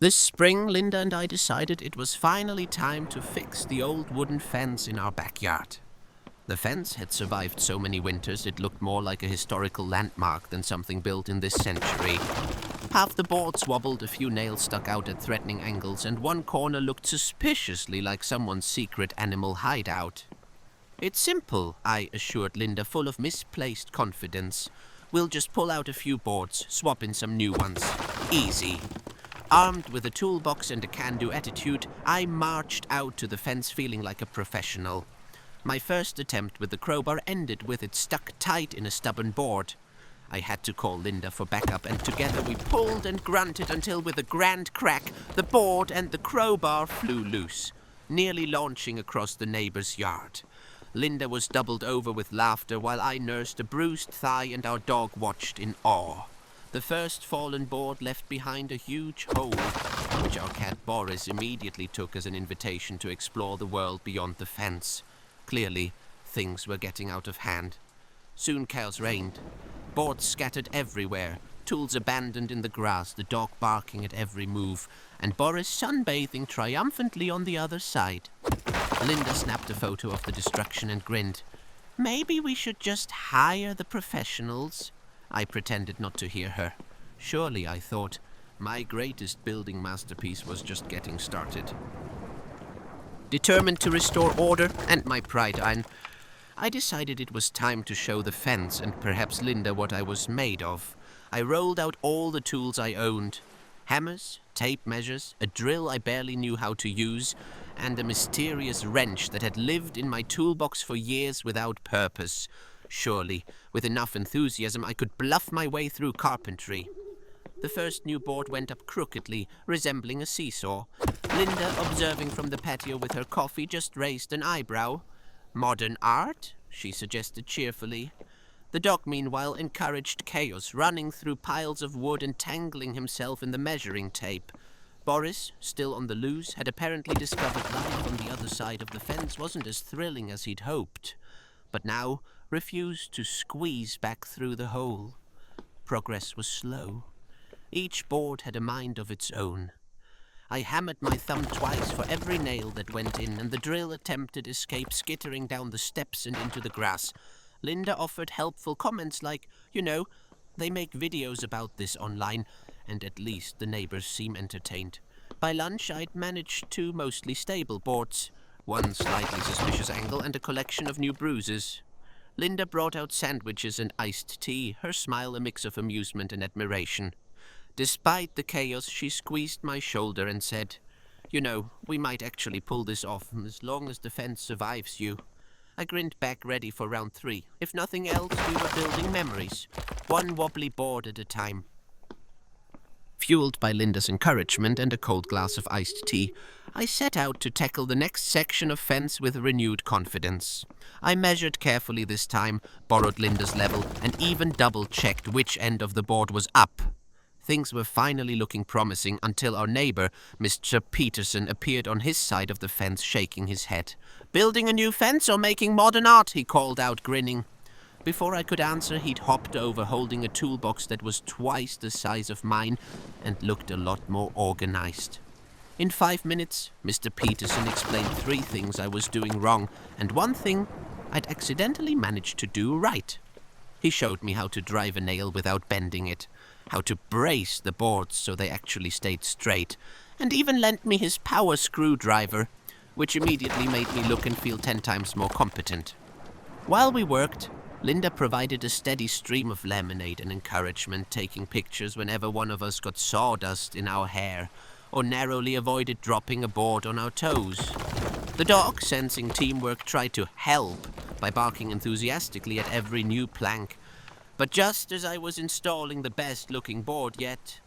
This spring, Linda and I decided it was finally time to fix the old wooden fence in our backyard. The fence had survived so many winters it looked more like a historical landmark than something built in this century. Half the boards wobbled, a few nails stuck out at threatening angles, and one corner looked suspiciously like someone's secret animal hideout. "It's simple," I assured Linda, full of misplaced confidence. "We'll just pull out a few boards, swap in some new ones. Easy." Armed with a toolbox and a can-do attitude, I marched out to the fence feeling like a professional. My first attempt with the crowbar ended with it stuck tight in a stubborn board. I had to call Linda for backup, and together we pulled and grunted until, with a grand crack, the board and the crowbar flew loose, nearly launching across the neighbor's yard. Linda was doubled over with laughter while I nursed a bruised thigh and our dog watched in awe. The first fallen board left behind a huge hole, which our cat Boris immediately took as an invitation to explore the world beyond the fence. Clearly, things were getting out of hand. Soon chaos reigned. Boards scattered everywhere, tools abandoned in the grass, the dog barking at every move, and Boris sunbathing triumphantly on the other side. Linda snapped a photo of the destruction and grinned. "Maybe we should just hire the professionals." I pretended not to hear her. Surely, I thought, my greatest building masterpiece was just getting started. Determined to restore order and my pride, I decided it was time to show the fence and perhaps Linda what I was made of. I rolled out all the tools I owned. Hammers, tape measures, a drill I barely knew how to use, and a mysterious wrench that had lived in my toolbox for years without purpose. Surely, with enough enthusiasm, I could bluff my way through carpentry. The first new board went up crookedly, resembling a seesaw. Linda, observing from the patio with her coffee, just raised an eyebrow. "Modern art?" she suggested cheerfully. The dog, meanwhile, encouraged chaos, running through piles of wood and tangling himself in the measuring tape. Boris, still on the loose, had apparently discovered life on the other side of the fence wasn't as thrilling as he'd hoped, but now refused to squeeze back through the hole. Progress was slow. Each board had a mind of its own. I hammered my thumb twice for every nail that went in, and the drill attempted escape, skittering down the steps and into the grass. Linda offered helpful comments like, "They make videos about this online, and at least the neighbors seem entertained." By lunch, I'd managed 2 mostly stable boards, one slightly suspicious angle, and a collection of new bruises. Linda brought out sandwiches and iced tea, her smile a mix of amusement and admiration. Despite the chaos, she squeezed my shoulder and said, "We might actually pull this off, as long as the fence survives you." I grinned back, ready for round 3. If nothing else, we were building memories, one wobbly board at a time. Fueled by Linda's encouragement and a cold glass of iced tea, I set out to tackle the next section of fence with renewed confidence. I measured carefully this time, borrowed Linda's level, and even double-checked which end of the board was up. Things were finally looking promising until our neighbor, Mr. Peterson, appeared on his side of the fence, shaking his head. "Building a new fence or making modern art?" he called out, grinning. Before I could answer, he'd hopped over, holding a toolbox that was twice the size of mine and looked a lot more organized. In 5 minutes, Mr. Peterson explained 3 things I was doing wrong, and 1 thing I'd accidentally managed to do right. He showed me how to drive a nail without bending it, how to brace the boards so they actually stayed straight, and even lent me his power screwdriver, which immediately made me look and feel 10 times more competent. While we worked, Linda provided a steady stream of lemonade and encouragement, taking pictures whenever one of us got sawdust in our hair or narrowly avoided dropping a board on our toes. The dog, sensing teamwork, tried to help by barking enthusiastically at every new plank. But just as I was installing the best-looking board yet,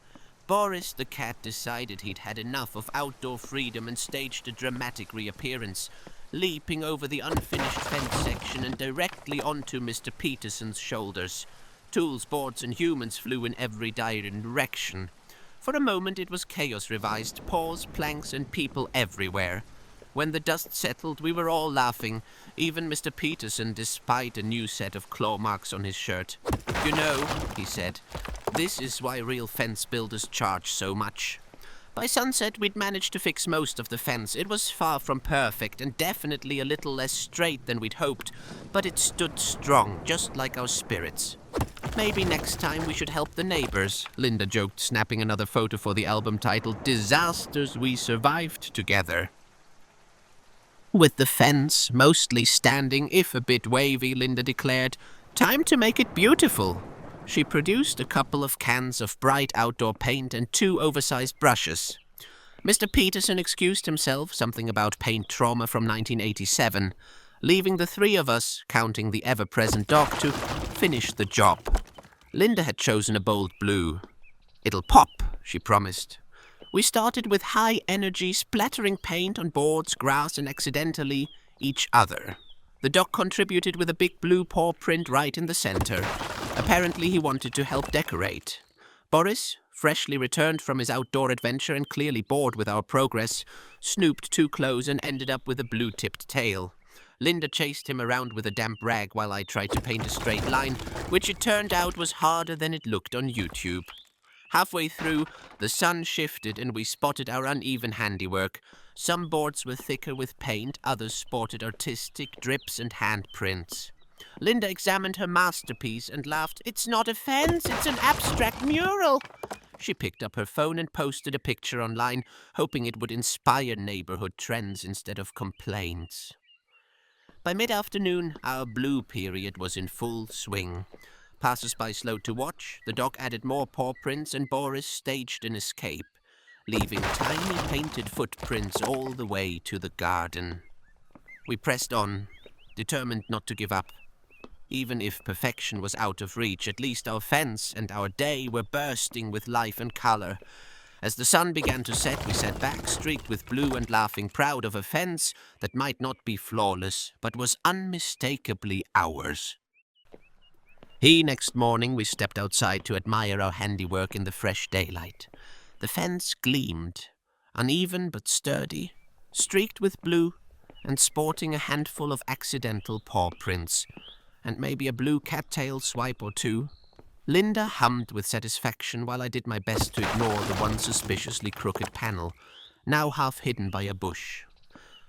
Boris the cat decided he'd had enough of outdoor freedom and staged a dramatic reappearance, leaping over the unfinished fence section and directly onto Mr. Peterson's shoulders. Tools, boards, and humans flew in every direction. For a moment it was chaos revised, paws, planks, and people everywhere. When the dust settled, we were all laughing, even Mr. Peterson, despite a new set of claw marks on his shirt. "He said, "this is why real fence builders charge so much." By sunset, we'd managed to fix most of the fence. It was far from perfect and definitely a little less straight than we'd hoped, but it stood strong, just like our spirits. Maybe next time we should help the neighbors, Linda joked, snapping another photo for the album titled Disasters We Survived Together. With the fence mostly standing, if a bit wavy, Linda declared, "Time to make it beautiful." She produced a couple of cans of bright outdoor paint and 2 oversized brushes. Mr. Peterson excused himself, something about paint trauma from 1987, leaving the 3 of us, counting the ever-present dog, to finish the job. Linda had chosen a bold blue. "It'll pop," she promised. We started with high-energy, splattering paint on boards, grass, and accidentally each other. The dog contributed with a big blue paw print right in the center. Apparently he wanted to help decorate. Boris, freshly returned from his outdoor adventure and clearly bored with our progress, snooped too close and ended up with a blue-tipped tail. Linda chased him around with a damp rag while I tried to paint a straight line, which it turned out was harder than it looked on YouTube. Halfway through, the sun shifted and we spotted our uneven handiwork. Some boards were thicker with paint, others sported artistic drips and handprints. Linda examined her masterpiece and laughed. "It's not a fence, it's an abstract mural." She picked up her phone and posted a picture online, hoping it would inspire neighborhood trends instead of complaints. By mid-afternoon, our blue period was in full swing. Passers-by slowed to watch, the dog added more paw prints, and Boris staged an escape, leaving tiny painted footprints all the way to the garden. We pressed on, determined not to give up. Even if perfection was out of reach, at least our fence and our day were bursting with life and color. As the sun began to set, we sat back, streaked with blue and laughing, proud of a fence that might not be flawless, but was unmistakably ours. Next morning, we stepped outside to admire our handiwork in the fresh daylight. The fence gleamed, uneven but sturdy, streaked with blue, and sporting a handful of accidental paw prints, and maybe a blue cattail swipe or 2. Linda hummed with satisfaction while I did my best to ignore the one suspiciously crooked panel, now half hidden by a bush.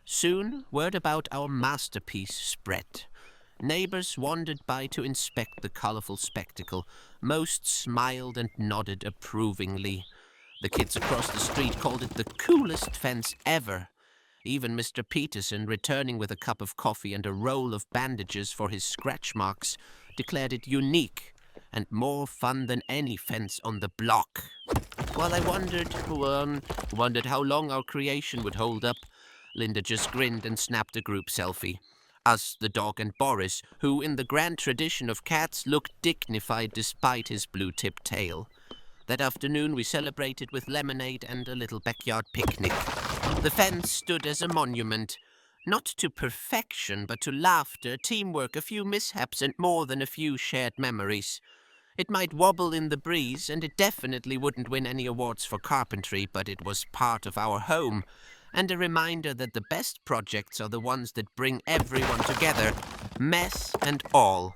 Soon, word about our masterpiece spread. Neighbors wandered by to inspect the colorful spectacle. Most smiled and nodded approvingly. The kids across the street called it the coolest fence ever. Even Mr. Peterson, returning with a cup of coffee and a roll of bandages for his scratch marks, declared it unique and more fun than any fence on the block. While I wondered how long our creation would hold up, Linda just grinned and snapped a group selfie. Us, the dog, and Boris, who, in the grand tradition of cats, looked dignified despite his blue-tipped tail. That afternoon we celebrated with lemonade and a little backyard picnic. The fence stood as a monument, not to perfection, but to laughter, teamwork, a few mishaps, and more than a few shared memories. It might wobble in the breeze, and it definitely wouldn't win any awards for carpentry, but it was part of our home, and a reminder that the best projects are the ones that bring everyone together, mess and all.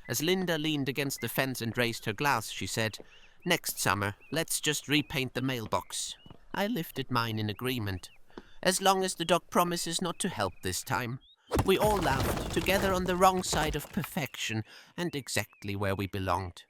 As Linda leaned against the fence and raised her glass, she said, "Next summer, let's just repaint the mailbox." I lifted mine in agreement. As long as the dog promises not to help this time. We all laughed, together on the wrong side of perfection, and exactly where we belonged.